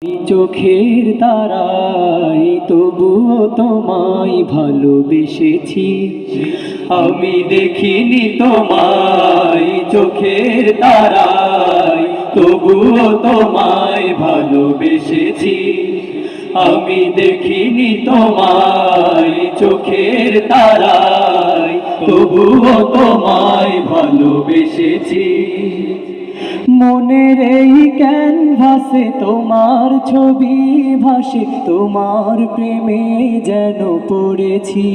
চোখের তারায় তবুও তোমায় ভালোবেসেছি। আমি দেখিনি তোমায় চোখের তারায় তবুও তোমায় ভালোবেসেছি। আমি দেখিনি তোমায় চোখের তারায় তবুও তোমায় ভালোবেসেছি। মনের এই ক্যানভাসে তোমার ছবি ভাসে, তোমার প্রেমে যেন পড়েছি।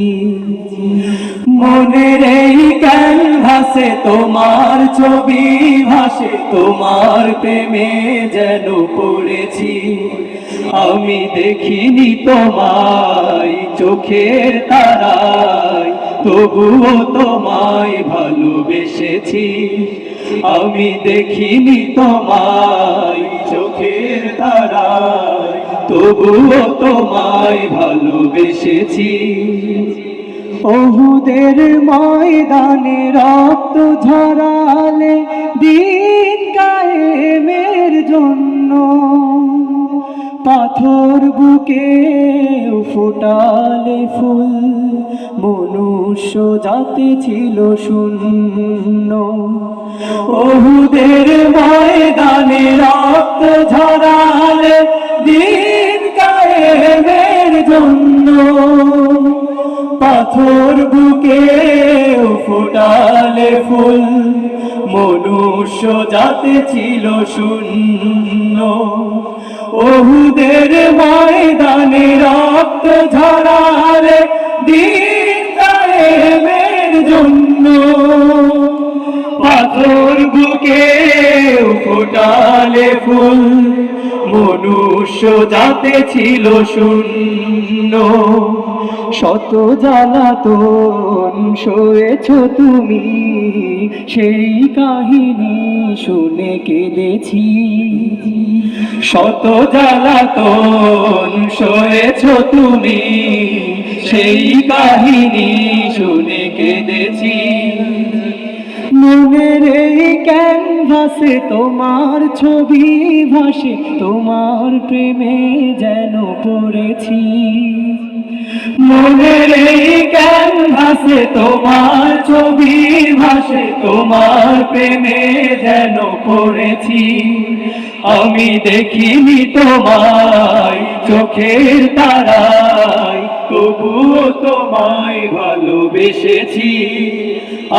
মনের এই ক্যানভাসে তোমার ছবি ভাসে, তোমার প্রেমে যেন পড়েছি। আমি দেখিনি তোমায় চোখের তারায় তবুও তোমায় ভালোবেসেছি। আমি দেখিনি তোমায় চোখের তারায় তবুও তোমায় ভালোবেসেছি। ওহুদের ময়দানে রক্ত ঝরালে দিন কায়েমের জন্য, পাথর বুকে ফোটালে ফুল, মনুষ্য জাতি ছিল শূন্য। ওহুদের ময়দানে রক্ত ঝরালে দিন কায়েমের জন্য, পাথর বুকে ফোটালে ফুল, মনুষ্য জাতি ছিল শূন্য। ওহুদের ময়দানে রক্ত ঝরালে দিন কায়েমের জন্য, পাথর বুকে ফোটালে ফুল, মনুষ্য জাতি ছিল শূন্য। শত জ্বালাতন সয়েছ তুমি, সেই কাহিনী শুনে কেঁদেছি। শত জ্বালাতন সয়েছ তুমি, সেই কাহিনী শুনে কেঁদেছি। মনের এই ক্যানভাসে তোমার ছবি ভাসে, তোমার প্রেমে যেন পড়েছি। মনের এই ক্যানভাসে তোমার ছবি ভাসে, তোমার প্রেমে যেন পড়েছি। আমি দেখিনি তোমায় চোখের তারায় তবুও তোমায় ভালোবেসেছি।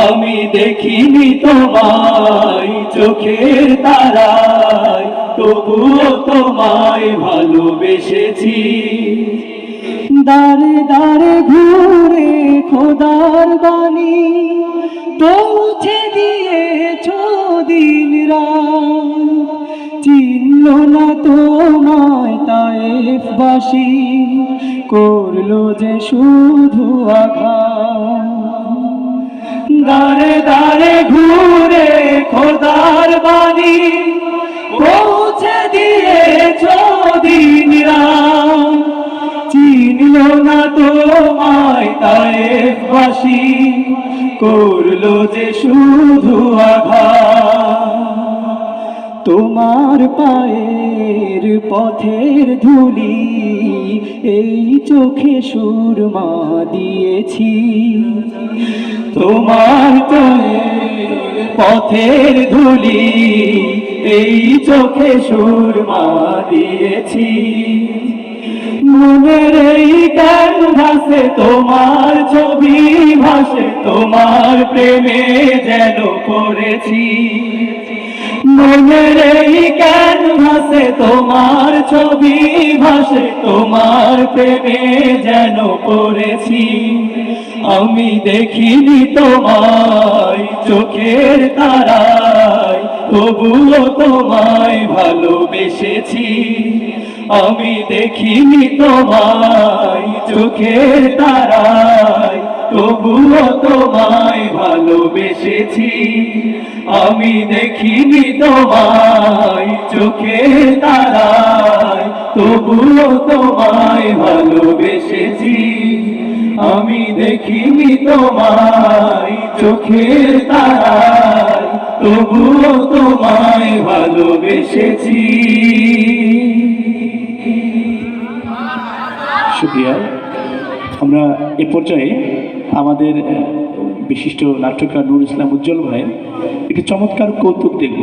আমি দেখিনি তোমায় চোখের তারায় তবুও তোমায় ভালোবেসেছি। দাঁড়ে দাঁড়ে ঘুরে খোদার বাণী পৌঁছে দিয়েছ দিন রাত, চিনল না তোমায় তায়েফবাসী, করলো যে শুধু আঘাত। দাঁড়ে দাঁড়ে ঘুরে খোদার বাণী পৌঁছে দিয়েছ দিন রাত, চিনল না তোমায় তায়েফবাসী, করলো যে শুধু আঘাত। তোমার পায়ের পথের ধুলি এই চোখে সুরমা দিয়েছি। তোমার পথের ধুলি এই চোখে সুরমা দিয়েছি। মনের এই ক্যানভাসে তোমার ছবি ভাসে, তোমার প্রেমে যেন পড়েছি। মনের এই ক্যানভাসে তোমার ছবি ভাসে, তোমার প্রেমে যেন পড়েছি। আমি দেখিনি তোমায় চোখের তারায় তবুও তোমায় ভালোবেসেছি। আমি দেখিনি তোমায় চোখের তারায় তবুও তোমায় ভালোবেসেছি। আমি দেখিনি তোমায় চোখের তারায় তবুও তোমায় ভালোবেসেছি। আমি দেখিনি তোমায় চোখের তারায় তবুও তোমায় ভালোবেসেছি। শুক্রিয়া। আমরা এ পর্যায়ে আমাদের বিশিষ্ট নাট্যকার নুর ইসলাম উজ্জ্বল ভাইয়ের একটি চমৎকার কৌতুক দেখব।